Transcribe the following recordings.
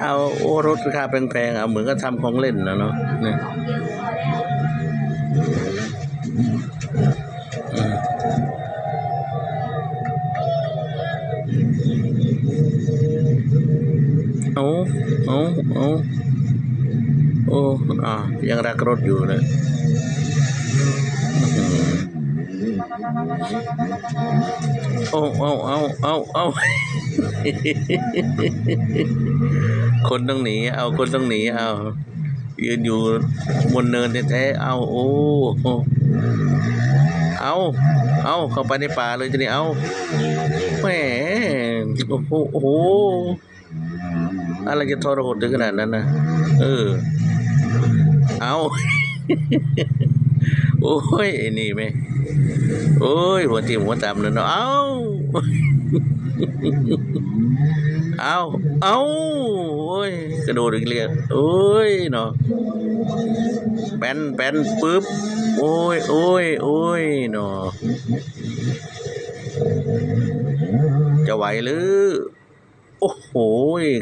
เอาโอ้รถราคาแพงๆเอาเหมือนก็ทำของเล่นนะเนาะเนี่ยเอาเอาโอ้ยังรักรถอยู่เลยเอาคนต้องหนีเอาคนต้องหนีเอายืนอยู่บนเนินแท้ๆเอาโอ้เอาเข้าไปในป่าเลยทีนี้เอาแหมโอ้โหอะไรจะทรหดถึงขนาดนั้นนะเอาโอ้ยนี่ไหมโอ้ยหัวทิ่มหัวตำเลยเนาะเอาโอ้ยกระโดดอีกเรียกโอ้ยเนาะแป้นปึ๊บโอ้ยเนาะจะไหวหรือโอ้โห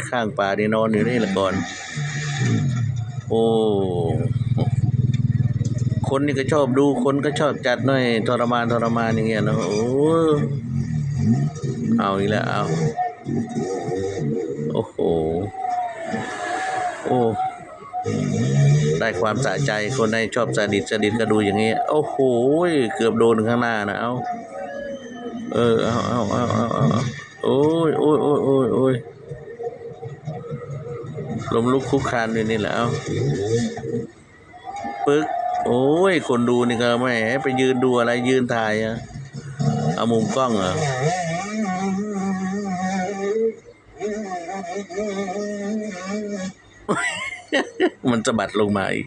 ข้างป่านี่นอนอยู่นี่ละก่อนโอ้คนนี่ก็ชอบดูคนก็ชอบจัดหน่อยทรมานอย่างเงี้ยเนาะโอ้เอาอีกแล้วเอาโอ้โหโอ้ได้ความสะใจคนในชอบสดิตก็ดูอย่างเงี้ยโอ้โหเกือบโดนข้างหน้านะเอาเอาโอ้ยลมลุกคุกคานอยู่นี่แหละเอาปึ๊กโอ้ยคนดูนี่ก็แหมไปยืนดูอะไรยืนถ่ายอะเอามุมกล้องเหรอมันสะบัดลงมาอีก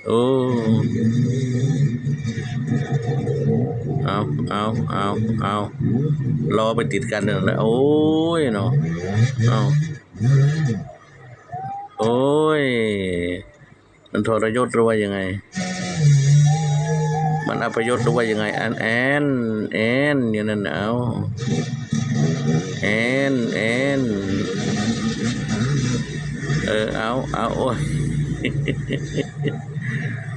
โอ้เอารอไปติดกันเนอะโอ้ยเนาะเอาโอ้ยมันทรยศหรือว่ายังไงมันอัปยศหรือว่ายังไงแอนอย่างนั้นเอาแอนเอาโอ้ย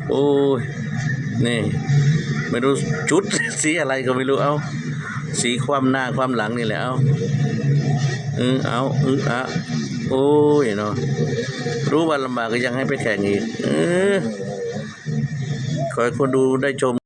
โอ้ยนี่ไม่รู้ชุดสีอะไรก็ไม่รู้เอาสีความหน้าความหลังนี่แหละเอาโอ้ยเนาะรู้ว่าลำบากก็ยังให้ไปแข่งอีกขอให้คนดูได้ชม